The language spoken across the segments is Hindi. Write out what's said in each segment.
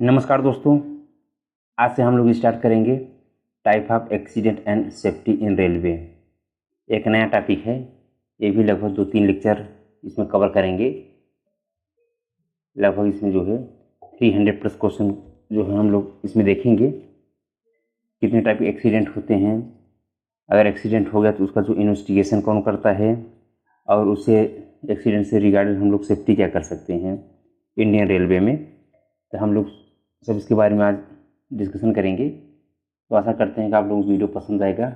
नमस्कार दोस्तों, आज से हम लोग स्टार्ट करेंगे type of accident and safety in railway. एक नया टॉपिक है, ये भी लगभग 2-3 लेक्चर इसमें कवर करेंगे। लगभग इसमें जो है 300 प्लस क्वेश्चन जो है हम लोग इसमें देखेंगे। कितने टाइप के एक्सीडेंट होते हैं, अगर एक्सीडेंट हो गया तो उसका जो इन्वेस्टिगेशन कौन करता है, और उससे एक्सीडेंट से रिगार्डेड हम लोग सेफ्टी क्या कर सकते हैं इंडियन रेलवे में। तो हम लोग सब इसके बारे में आज डिस्कशन करेंगे। तो आशा करते हैं कि आप लोगों को वीडियो पसंद आएगा।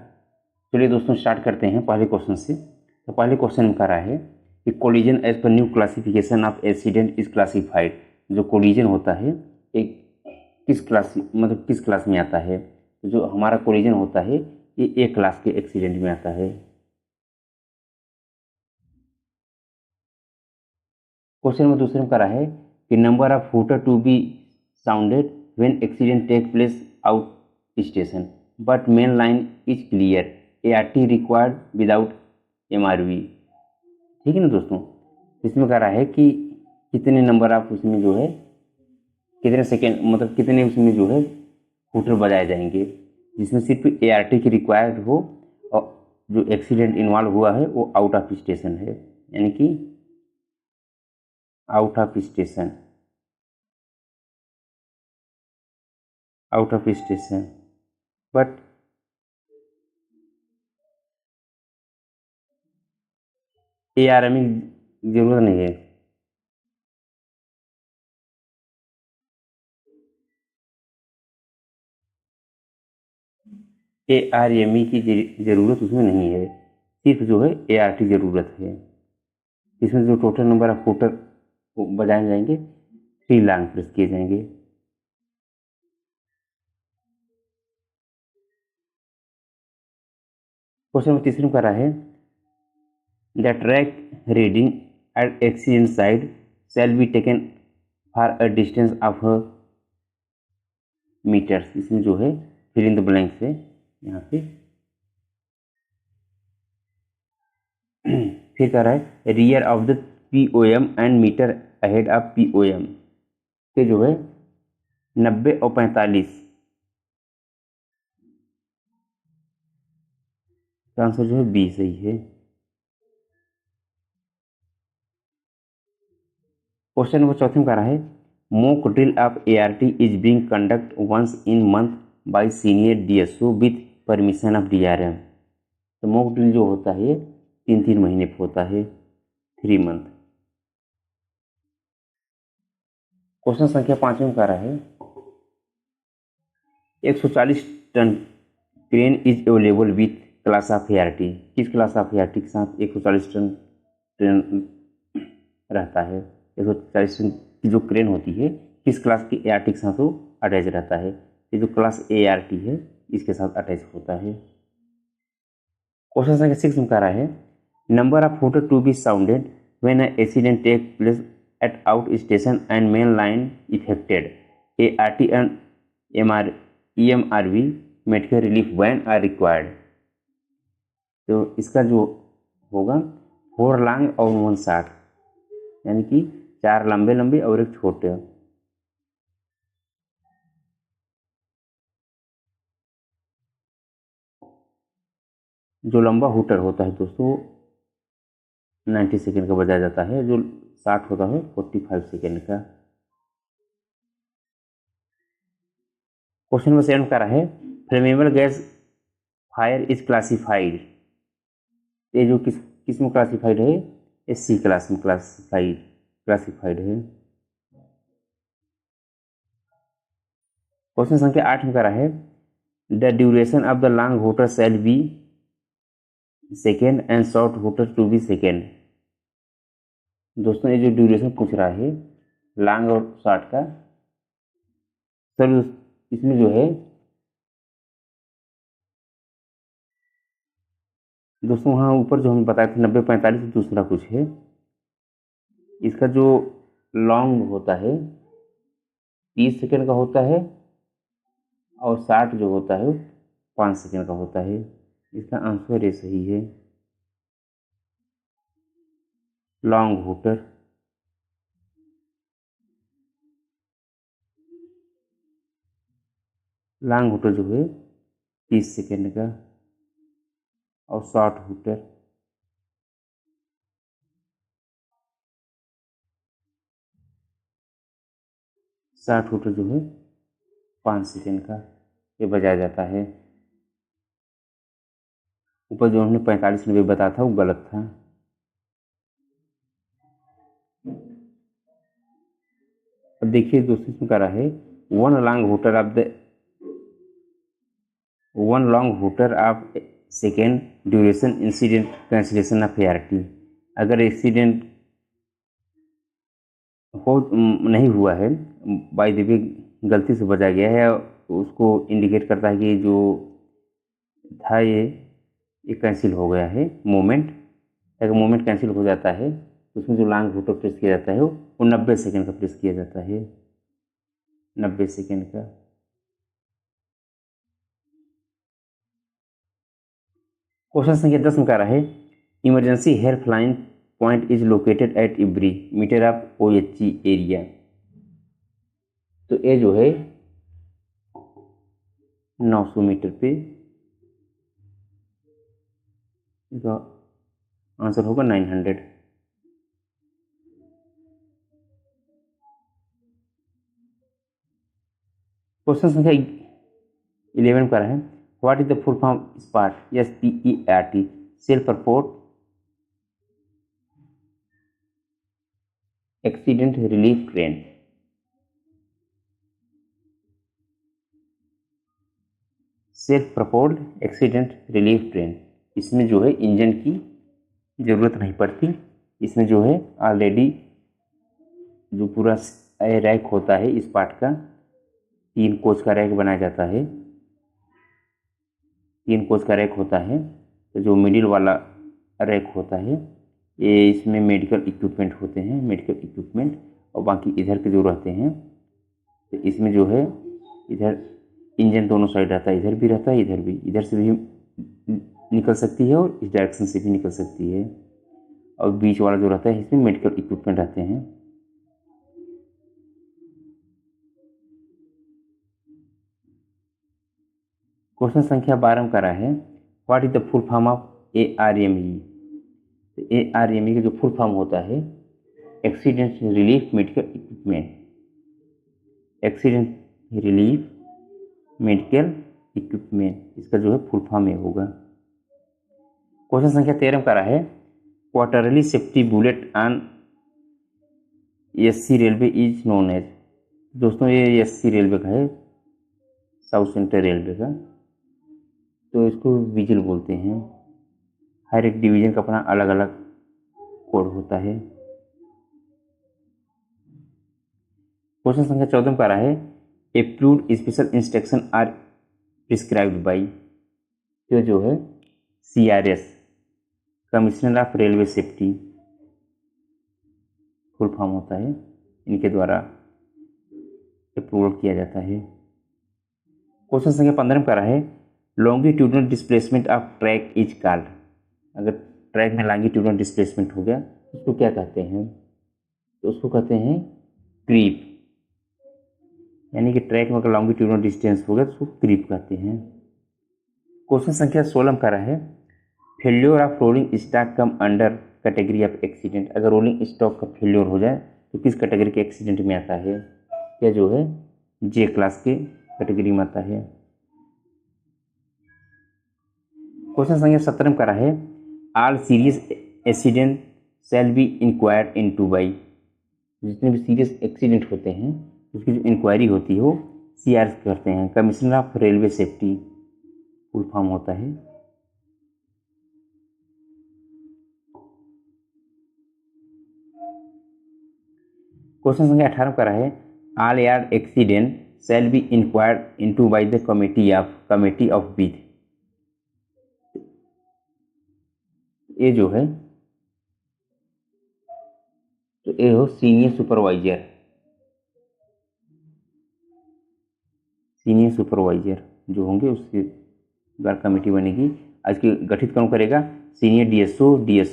चलिए दोस्तों, स्टार्ट करते हैं पहले क्वेश्चन से। तो पहले क्वेश्चन में कह रहा है कि collision as per new classification of accident is classified. जो कोलिजन होता है एक किस क्लास में आता है। तो जो हमारा कोलिजन होता है ये ए क्लास के एक्सीडेंट में आता है। क्वेश्चन में दूसरे में करा है कि number of hooter to be sounded when accident take place out station but main line is clear, ART required without MRV। ठीक है ना दोस्तों। इसमें कह रहा है कि कितने नंबर ऑफ उसमें जो है कितने सेकेंड कितने उसमें जो है हूटर बजाए जाएंगे जिसमें सिर्फ ART की रिक्वायर्ड हो, और जो एक्सीडेंट इन्वॉल्व हुआ है वो आउट ऑफ स्टेशन है, यानी कि out of station but ARM की जरूरत नहीं है। ARME की जरूरत उसमें नहीं है, सिर्फ जो है ART जरूरत है। इसमें जो टोटल नंबर ऑफ फुटर बजाए जाएंगे 3 लाख प्रेस किए जाएंगे। क्वेश्चन नंबर तीसरे में कह रहा है the track reading at accident side shall be taken for a distance of meters. इसमें जो है फिल इन द ब्लैंक से यहाँ पे फिर कह रहा है rear of the POM and meter ahead of POM के जो है 90 और 45 का आंसर जो है बी सही है। क्वेश्चन नंबर चौथे में कह रहा है mock drill of ART is being conduct once in month by senior DSO with permission of DRM। तो मॉक ड्रिल जो होता है 3-3 महीने पर होता है, 3 मंथ। क्वेश्चन संख्या 5 में कह रहा है 140 ton crane is available with class of ART। किस क्लास ऑफ ART के साथ 140 टन ट्रेन रहता है। 140 टन की जो क्रेन होती है किस क्लास की ART के साथ वो अटैच रहता है। ये जो क्लास ART है इसके साथ अटैच होता है। क्वेश्चन संख्या 6 में कह रहा है number of hooter to be sounded when a accident take place at out station and main line affected, ART and EMRV medical relief van are required. तो इसका जो होगा 4 लॉन्ग और 1 शॉर्ट, यानी कि 4 लंबे लंबे और एक छोटे। जो लंबा हूटर होता है दोस्तों 90 सेकेंड का बजाया जाता है, जो शॉर्ट होता है 45 सेकेंड का। क्वेश्चन नंबर 7 का रहा है flammable gas fire is classified. ये जो किस में क्लासिफाइड है, SC क्लास में क्लासिफाइड है। क्वेश्चन संख्या 8 में करा है the duration of the long hooter shall be second and short hooter to be second. दोस्तों ये जो ड्यूरेशन पूछ रहा है लॉन्ग और शॉर्ट का, सर इसमें जो है दोस्तों वहाँ ऊपर जो हमें बताया था 90-45 दूसरा कुछ है। इसका जो लॉन्ग होता है 30 सेकेंड का होता है, और 60 जो होता है 5 सेकेंड का होता है। इसका आंसर ये सही है, लॉन्ग हूटर। लॉन्ग हुटर जो है 30 सेकेंड का, और शॉर्ट हुटर 60 हुटर जो है 5 सेकेंड का ये बजाया जाता है। ऊपर जो हमने 45-90 बताया था वो गलत था। अब देखिए दोस्तों इसमें कह रहा है one long hooter of second duration incident cancellation of ART। अगर एक्सीडेंट हो नहीं हुआ है, बाय द वे गलती से बजा गया है, उसको इंडिकेट करता है कि जो था ये कैंसिल हो गया है मूवमेंट। अगर मूवमेंट कैंसिल हो जाता है तो उसमें जो लॉन्ग हुटर प्रेस किया जाता है वो 90 सेकेंड का प्रेस किया जाता है, 90 सेकेंड का। क्वेश्चन संख्या 10 में कह रहा है emergency helpline point is located at every meter of OHE area. तो ये जो है 900 मीटर पे, इसका आंसर होगा 900। क्वेश्चन संख्या 11 का है what is the full form SPART, SPERT, self report accident relief train. Self propelled accident relief train, इसमें जो है इंजन की ज़रूरत नहीं पड़ती। इसमें जो है ऑलरेडी जो पूरा रैक होता है इस पार्ट का, 3 कोच का रैक बनाया जाता है, 3 कोच का रैक होता है। तो जो मिडिल वाला रैक होता है ये इसमें मेडिकल इक्विपमेंट होते हैं, मेडिकल इक्विपमेंट, और बाकी इधर के जो रहते हैं तो इसमें जो है इधर इंजन दोनों साइड रहता है, इधर भी रहता है इधर भी, इधर से भी निकल सकती है और इस डायरेक्शन से भी निकल सकती है, और बीच वाला जो रहता है इसमें मेडिकल इक्विपमेंट रहते हैं। क्वेश्चन संख्या 12 में करा है what is the full form of ARME। तो ARME का जो फुल फॉर्म होता है accident relief medical equipment, accident relief medical equipment, इसका जो है फुल फॉर्म ये होगा। क्वेश्चन संख्या 13 में करा है quarterly safety bulletin SC railway is known as. दोस्तों ये SC रेलवे का है, साउथ सेंट्रल रेलवे का, तो इसको विजिल बोलते हैं। हर एक डिवीजन का अपना अलग अलग कोड होता है। क्वेश्चन संख्या 14 में कह रहा है approved special instruction are prescribed by, तो जो है CRS commissioner of railway safety full form होता है, इनके द्वारा अप्रूव किया जाता है। क्वेश्चन संख्या 15 में कह रहा है longitudinal displacement of track is called. अगर ट्रैक में लॉन्गिट्यूडनल डिस्प्लेसमेंट हो गया उसको क्या कहते हैं, तो उसको कहते हैं क्रीप, यानी कि ट्रैक में अगर लॉन्गिट्यूडनल डिस्टेंस हो गया तो उसको क्रीप कहते हैं। क्वेश्चन संख्या 16 में कह रहा है failure of rolling stock come under category of accident. अगर रोलिंग स्टॉक का फेल्योर हो जाए तो किस कैटेगरी के एक्सीडेंट में आता है, क्या जो है J क्लास के कैटेगरी में आता है। क्वेश्चन संख्या 17 में कह रहा है all serious accident shall be inquired into by. जितने भी सीरियस एक्सीडेंट होते हैं उसकी जो इंक्वायरी होती है वो CRS करते हैं, commissioner of railway safety full form होता है। क्वेश्चन संख्या 18 करा है all yard accident shall be inquired into by the committee of beat. ये जो है तो ये हो सीनियर सुपरवाइजर जो होंगे उसके द्वारा कमेटी बनेगी। आज की गठित कौन करेगा, सीनियर DSO ये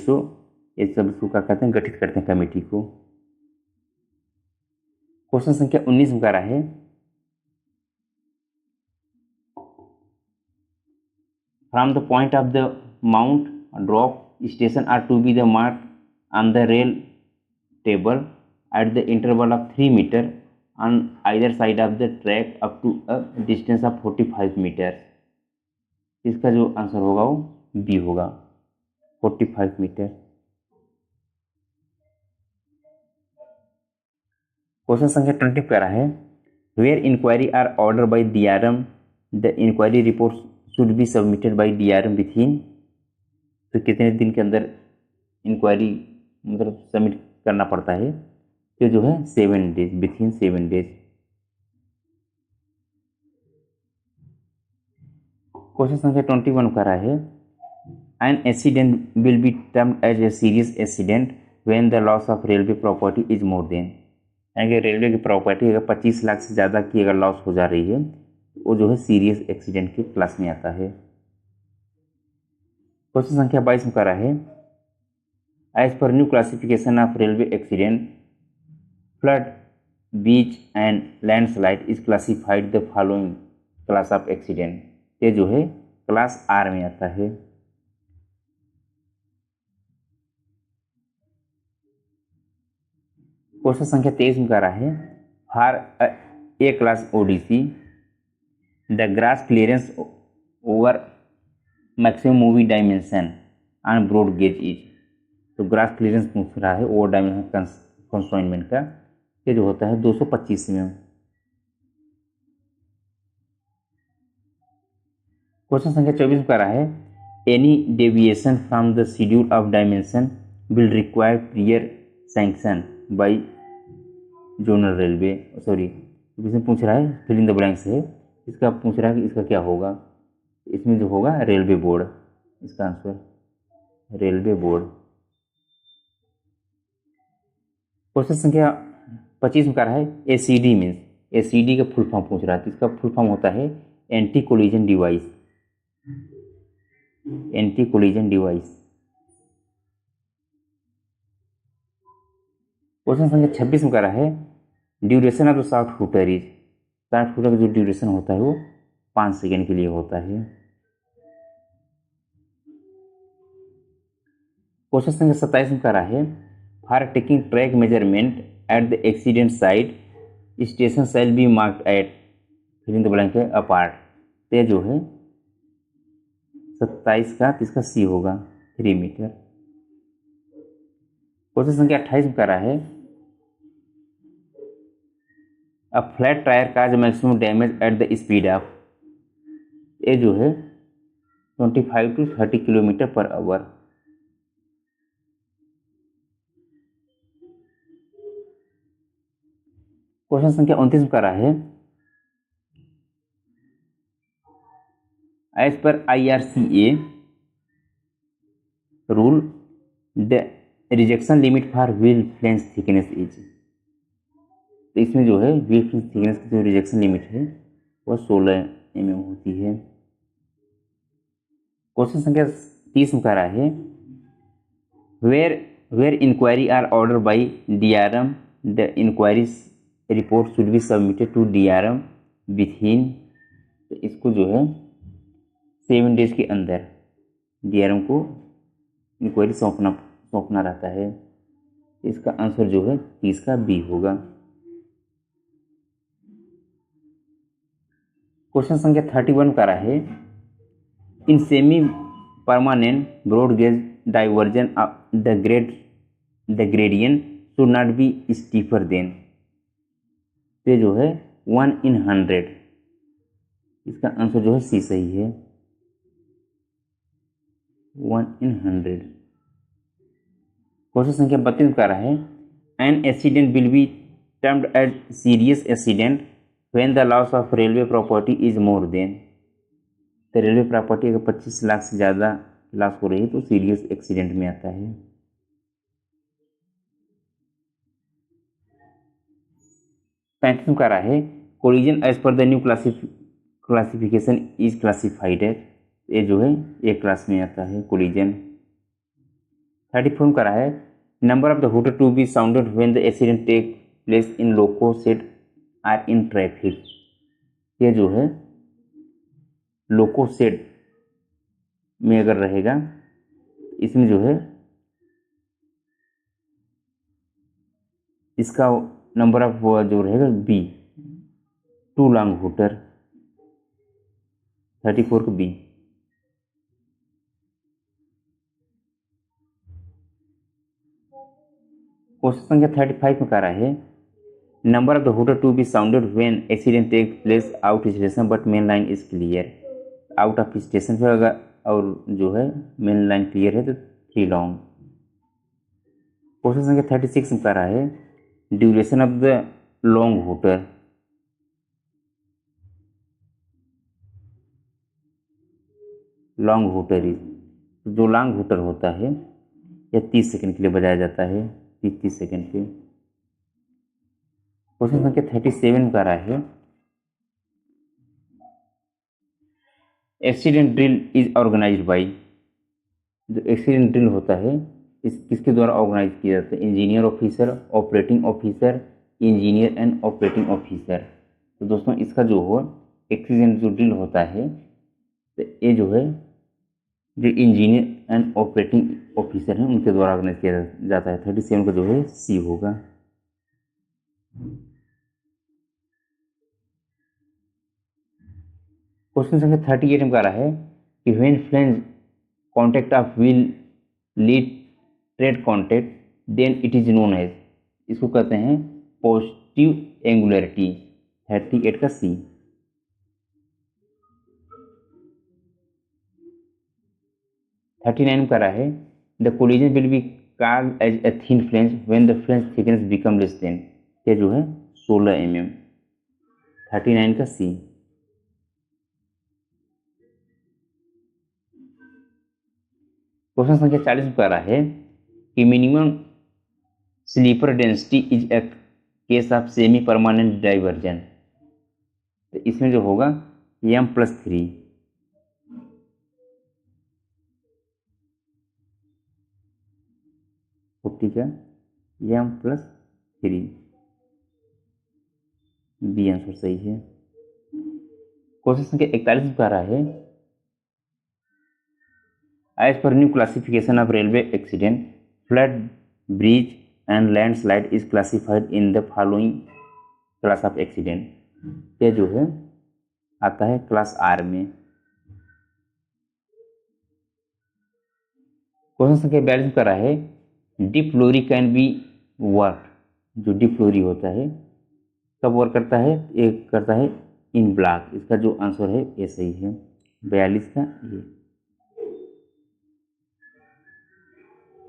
सब उसको क्या कहते हैं, गठित करते हैं कमेटी को। क्वेश्चन संख्या 19 में कह रहा है from the point of the mount drop station are to be the mark on the rail table at the interval of 3 meter on either side of the track up to a distance of 45 meter. इसका जो आंसर होगा वो बी होगा, 45 मीटर। क्वेश्चन संख्या 20 कह रहा है where inquiry are order by DRM the inquiry report should be submitted by DRM within, तो कितने दिन के अंदर इंक्वायरी मतलब सबमिट करना पड़ता है, तो जो है 7 डेज, विथिन 7 डेज। क्वेश्चन संख्या 21 कर रहा है an accident will be termed as a serious accident when the loss of railway property is more than, यानी रेलवे की प्रॉपर्टी अगर 25 लाख से ज़्यादा की अगर लॉस हो जा रही है वो जो है सीरियस एक्सीडेंट के क्लास में आता है। क्वेश्चन संख्या 22 में कर रहा है as per new classification of railway accident flood beach and landslide is classified the following class of accident, ये जो है क्लास आर में आता है। क्वेश्चन संख्या 23 में कह रहा है for A class ODC the gross clearance over maximum moving dimension on broad gauge is, तो ग्रास क्लियरेंस पूछ रहा है ओवर डायमेंशन कंस्ट्रेनमेंट का, ये जो होता है 225 mm। क्वेश्चन संख्या 24 में कह रहा है any deviation from the schedule of dimension will require prior sanction bye zonal railway, sorry इसमें पूछ रहा है फिल इन द ब्लैंक्स है, इसका पूछ रहा है कि इसका क्या होगा, इसमें जो होगा रेलवे बोर्ड, इसका आंसर रेलवे बोर्ड। क्वेश्चन संख्या 25 में कह रहा है ACD मीन्स, ACD का फुल फॉर्म पूछ रहा है, तो इसका फुल फॉर्म होता है anti collision device, anti collision device. Question संख्या 26 में कह रहा है duration of the short footer is, short footer का जो ड्यूरेशन होता है वो 5 सेकेंड के लिए होता है। क्वेश्चन संख्या 27 में कह रहा है for taking track measurement at the accident site station shall be marked at fill in the blank apart, तो जो है 27 का, तो इसका सी होगा 3 मीटर। क्वेश्चन संख्या 28 में कह रहा है a flat tyre cause maximum damage at the speed of, ये जो है 25 to 30 kilometre per hour. Question संख्या 29 में कह रहा है as per IRCA rule the rejection limit for wheel flange thickness is, तो इसमें जो है व्हील फ्लेंस थिकनेस की जो रिजेक्शन लिमिट है वह 16 mm होती है। क्वेश्चन संख्या 30 में कह रहा है where inquiry are order by DRM the inquiry report should be submitted to DRM within, तो इसको जो है 7 डेज के अंदर DRM को इंक्वायरी सौंपना रहता है, इसका आंसर जो है 30 का बी होगा। क्वेश्चन संख्या 31 का रहा है in semi permanent broad gauge diversion the gradient should not be stiffer than, ये जो है 1/100, इसका आंसर जो है सी सही है 1/100। क्वेश्चन संख्या 32 का रहा है an accident will be termed as serious accident when the loss of railway property is more than, तो रेलवे प्रॉपर्टी अगर 25 लाख से ज़्यादा लॉस हो रही है तो सीरियस एक्सीडेंट में आता है। 35 का रहा है collision as per the new classification is classified है, ये जो है ए क्लास में आता है कोलिजन। 34 का रहा है number of the hooter to be sounded when the accident take place in loco set are in traffic, ये जो है लोको सेट में अगर रहेगा, इसमें जो है इसका नंबर ऑफ जो रहेगा बी, 2 लॉन्ग हुटर, 34 को बी। क्वेश्चन संख्या 35 में कह रहा है number of the hooter to be sounded when accident take place out station but main line is clear. Out of station पे अगर और जो है मेन लाइन क्लियर है तो 3 लॉन्ग। क्वेश्चन संख्या 36 में कह रहा है duration of the long hooter, long hooter is, जो लॉन्ग हुटर होता है यह 30 सेकंड के लिए बजाया जाता है, 30 सेकंड के। क्वेश्चन संख्या 37 में कह रहा है accident drill is organized by, जो एक्सीडेंट ड्रिल होता है इस किसके द्वारा ऑर्गेनाइज किया जाता है, engineer officer, operating officer, engineer and operating officer. तो दोस्तों इसका जो हो एक्सीडेंट जो ड्रिल होता है तो ये जो है जो इंजीनियर एंड ऑपरेटिंग ऑफिसर हैं उनके द्वारा ऑर्गेनाइज किया जाता है। 37 का जो है सी होगा। क्वेश्चन संख्या 38 में कह रहा है कि when flange contact of wheel lead tread contact then it is known as, इसको कहते हैं पॉजिटिव एंगुलरिटी। 38 का सी। 39 में कह रहा है the collision will be called as a thin flange when the flange thickness become less than, ये जो है 16 mm। 39 का सी। क्वेश्चन संख्या 40 में कह रहा है कि minimum sleeper density is a case of semi permanent diversion, तो इसमें जो होगा m+3। ठीक है, m+3 बी आंसर सही है। क्वेश्चन संख्या 41 में कह रहा है as per new classification of railway accident flood, bridge and landslide is classified in the following class of accident, ये जो है आता है क्लास आर में। क्वेश्चन संख्या 42 में कह रहा है deep lorry can be work, जो डीप लोरी होता है कब वर्क करता है, एक करता है इन ब्लॉक, इसका जो आंसर है ये सही है 42 का ये।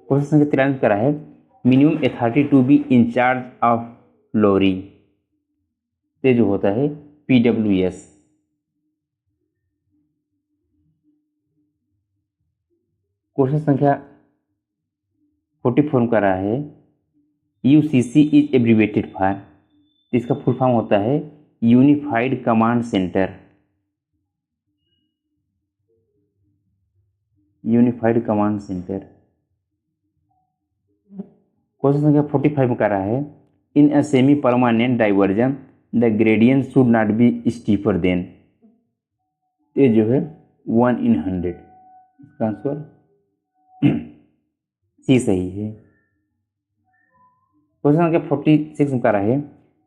क्वेश्चन संख्या 43 करा है minimum authority to be in charge of lorry, ये जो होता है PWS। क्वेश्चन संख्या 44 करा है UCC इज एब्रीवेटेड फॉर, इसका फुल फॉर्म होता है unified command centre, unified command centre. Question संख्या 45 में कह रहा है in a semi permanent diversion the gradient should not be steeper than, ये जो है 1/100, इसका आंसर सी सही है। क्वेश्चन संख्या 46 में कह रहा है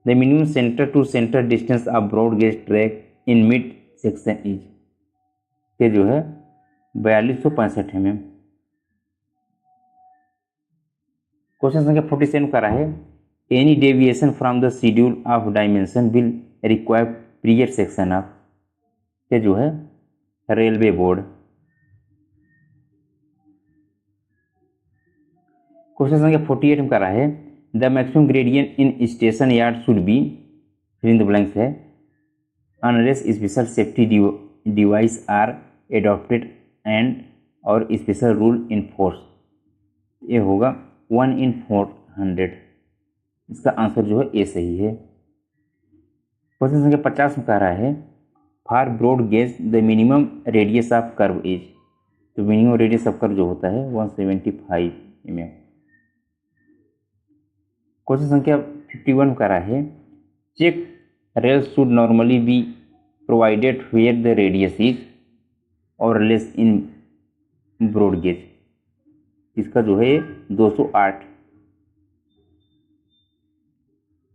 the minimum centre to centre distance of broad gauge track in mid section is, ये जो है 4265 mm। क्वेश्चन संख्या 47 कह रहा है any deviation from the schedule of dimension will require prior section of, ये जो है रेलवे बोर्ड। क्वेश्चन संख्या 48 में कह रहा है the maximum gradient in station yard should be fill in the blanks है unless special safety device are adopted and और स्पेशल रूल इन फोर्स, ये होगा 1/400, इसका आंसर जो है ए सही है। क्वेश्चन संख्या 50 में कह रहा है for broad gauge the minimum radius of curve is, तो मिनिमम रेडियस ऑफ कर्व जो होता है 175 mm। क्वेश्चन संख्या 51 कह रहा है check rail should normally be provided where the radius is or less in broad gauge, इसका जो है 208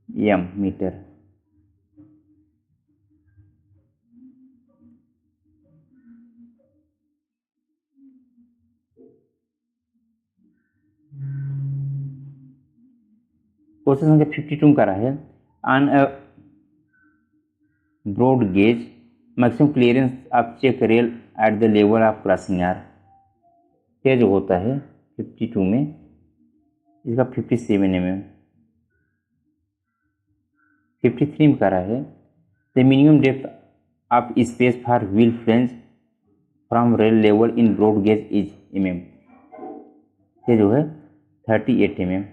एम मीटर। क्वेश्चन संख्या 52 का रहा है, on a broad gauge maximum clearance of check rail at the level of crossing are. ये जो होता है 52 में, इसका 57 mm। 53 में करा है, the minimum depth of space for wheel flange from rail level in broad gauge is mm। ये जो है 38 mm।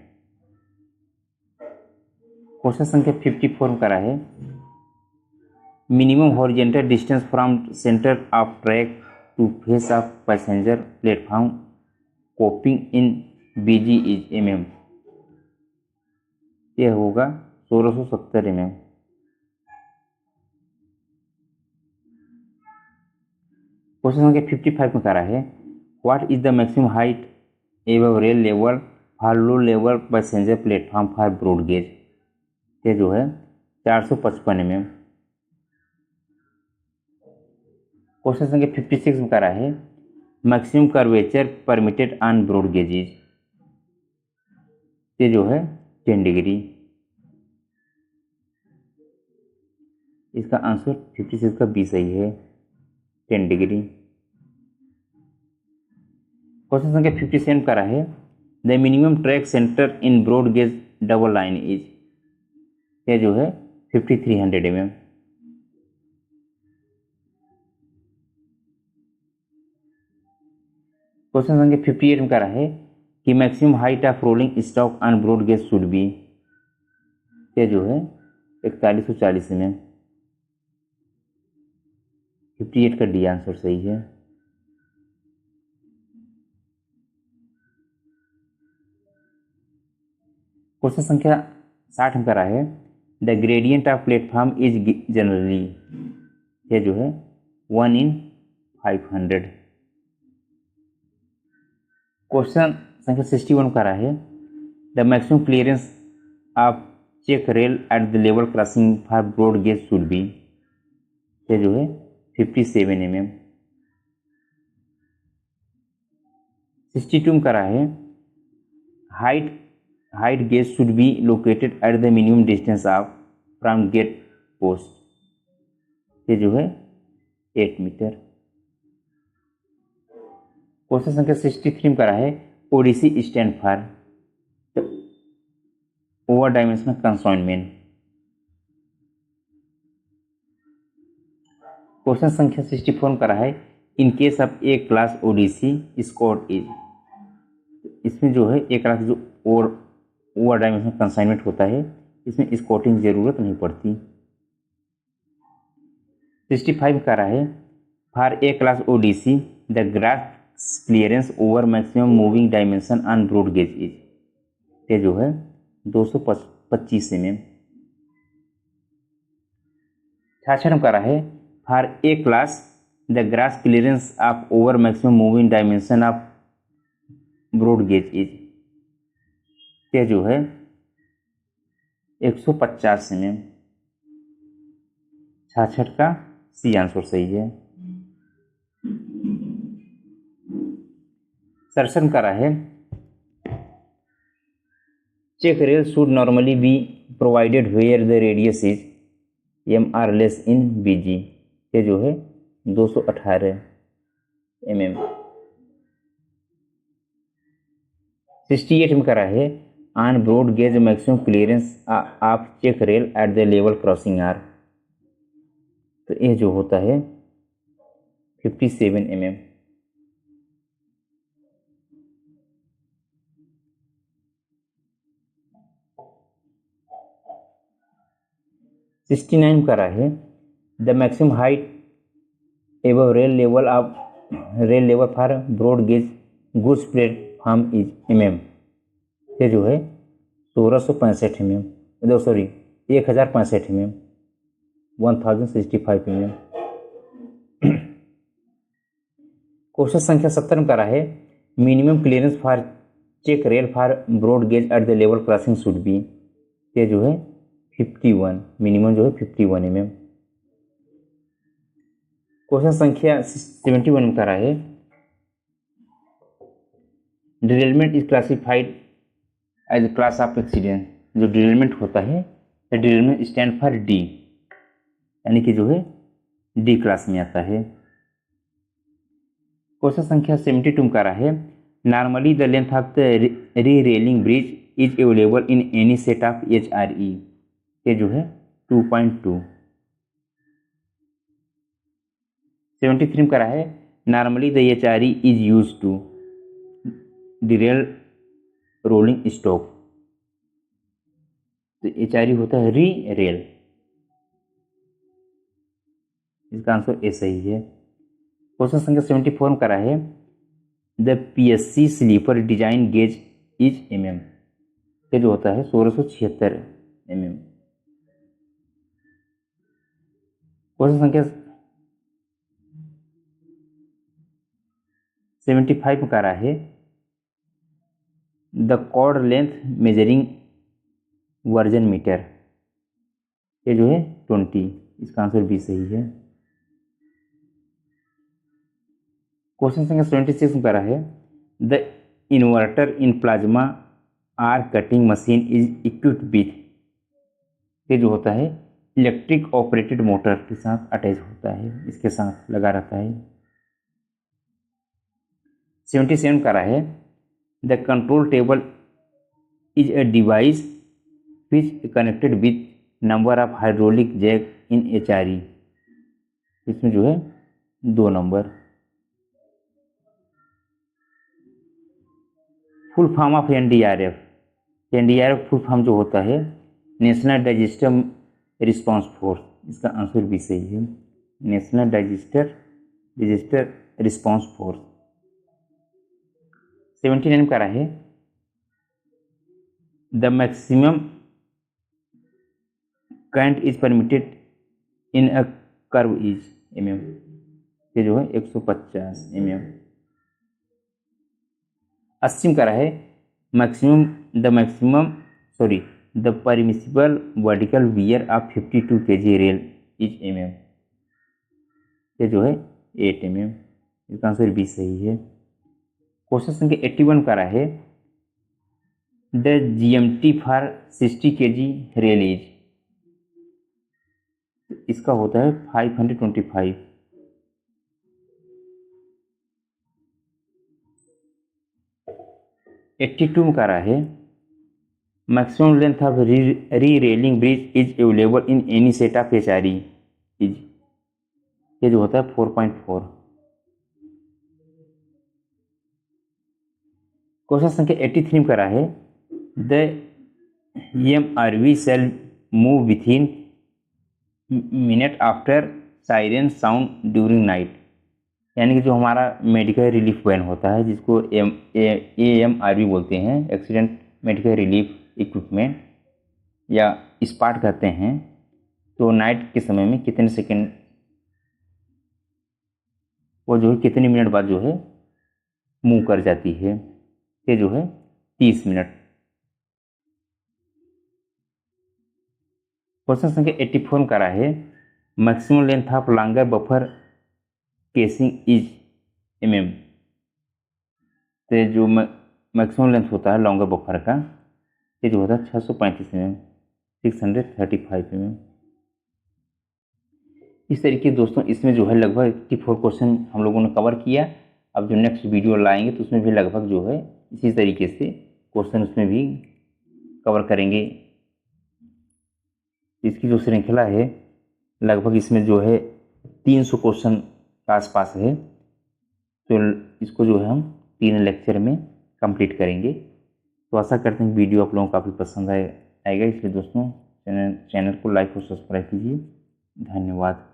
क्वेश्चन संख्या 54 में करा है, minimum horizontal distance from centre of track to face of passenger platform coping in BG is mm। यह होगा 1670 mm। क्वेश्चन संख्या 55 में करा है, what is the maximum height above rail level for low level passenger platform for broad gauge. ये जो है 455 mm। क्वेश्चन संख्या 56 में करा है, maximum curvature permitted on broad gauges. ये जो है 10 डिग्री। इसका आंसर 56 का बी सही है, 10 डिग्री। क्वेश्चन संख्या 57 करा है, the minimum track centre in broad gauge double line is. ये जो है 5300 mm। क्वेश्चन संख्या 58 में करा है कि maximum height of rolling stock on broad gauge should be. ये जो है 4140 mm। 58 का डी आंसर सही है। क्वेश्चन संख्या 60 में करा है, the gradient of platform is generally. ये जो है 1 in 500। क्वेश्चन संख्या 61 का रहा है, the maximum clearance of check rail at the level crossing for broad gauge should be. ये जो है 57 mm। 62 का रहा है, height gauge should be located at the minimum distance of from gate post. ये जो है 8 मीटर। क्वेश्चन संख्या 63 का रहा है, ODC stand for over dimensional consignment. Question संख्या 64 का रहा है, in case of A class ODC escort is. इसमें जो है ए क्लास जो ओवर डायमेंशनल कंसाइनमेंट होता है, इसमें स्कॉटिंग की जरूरत नहीं पड़ती। 65 का रहा है, for A class ODC the gross clearance over maximum moving dimension on broad gauge is. ये जो है 225 mm। 66 का रहा है, for A class the gross clearance of over maximum moving dimension of broad gauge is. ये जो है 150 mm। 66 का सी आंसर सही है। 67 का रहा है, check rail should normally be provided where the radius is m r लेस इन bg। ये जो है 218 mm। 68 में करा है, on broad gauge maximum clearance of check rail at the level crossing are. तो ये जो होता है 57 mm। 69 का रहा है, the maximum height above rail level for broad gauge goods platform is mm। ये जो है 1665 mm, 1065 mm, 1065 mm। क्वेश्चन संख्या 70 में करा है minimum clearance for check rail for broad gauge at the level crossing should be. ये जो है 51, मिनिमम जो है 51 mm। क्वेश्चन संख्या 71 में करा है derailment is classified as class of accident. जो डिरेलमेंट होता है डिरेलमेंट स्टैंड फॉर डी, यानी कि जो है डी क्लास में आता है। क्वेश्चन संख्या 72 में करा है normally the length of the re railing bridge is available in any set of HRE। ये जो है 2.2। 73 में करा है normally the HRE is use to derail rolling stock. तो HRE होता है री रेल, इसका आंसर ए सही है। क्वेश्चन संख्या 74 में करा है the PSC sleeper design gauge is mm। ये जो होता है 1676 mm। क्वेश्चन संख्या 75 में करा है the chord length measuring version meter. ये जो है 20, इसका आंसर भी सही है। क्वेश्चन संख्या 76 में करा है the inverter in plasma arc cutting machine is equipped with. ये जो होता है इलेक्ट्रिक ऑपरेटेड मोटर के साथ अटैच होता है, इसके साथ लगा रहता है। 77 करा है the control table is a device which connected with number of hydraulic jack in HRE। इसमें जो है 2 number. Full form of NDRF। NDRF full form जो होता है नेशनल डिजास्टर रिस्पांस फोर्स, इसका आंसर भी सही है, नेशनल डिजास्टर रिस्पांस फोर्स। 79 करा है the maximum current is permitted in a curve is mm। ये जो है 150 mm। 80 करा है the permissible vertical wear off 52 kg rail is mm। ये जो है 8 mm। इसका आंसर भी सही है। क्वेश्चन संख्या 81 करा है the GMT for 60 kg rail is. इसका होता है 525। 82 में करा है मैक्सिमम लेंथ ऑफ री railing bridge is available in any set of HRE is. ये जो होता है 4.4। क्वेश्चन संख्या 83 में करा है the MRV cell move within minute after siren sound during night. यानी कि जो हमारा मेडिकल रिलीफ वैन होता है जिसको AMRV बोलते हैं, एक्सीडेंट मेडिकल रिलीफ इक्विपमेंट या स्पाट कहते हैं, तो नाइट के समय में कितने सेकेंड वो जो है कितने मिनट बाद जो है मूव कर जाती है। ये जो है 30 मिनट। क्वेश्चन संख्या 84 करा है maximum length of longer buffer casing is mm। तो जो मैक्सिमम लेंथ होता है लॉन्गर बफर का, ये जो होता है 635 mm, 635 mm। इस तरीके दोस्तों इसमें जो है लगभग 84 क्वेश्चन हम लोगों ने कवर किया। अब जो नेक्स्ट वीडियो लाएंगे तो उसमें भी लगभग जो है इसी तरीके से क्वेश्चन उसमें भी कवर करेंगे। इसकी जो श्रृंखला है लगभग इसमें जो है 300 क्वेश्चन के आसपास है, तो इसको जो है हम 3 लेक्चर में कंप्लीट करेंगे। तो आशा करते हैं वीडियो आप लोगों को काफ़ी पसंद आएगा, इसलिए दोस्तों चैनल को लाइक और सब्सक्राइब कीजिए। धन्यवाद।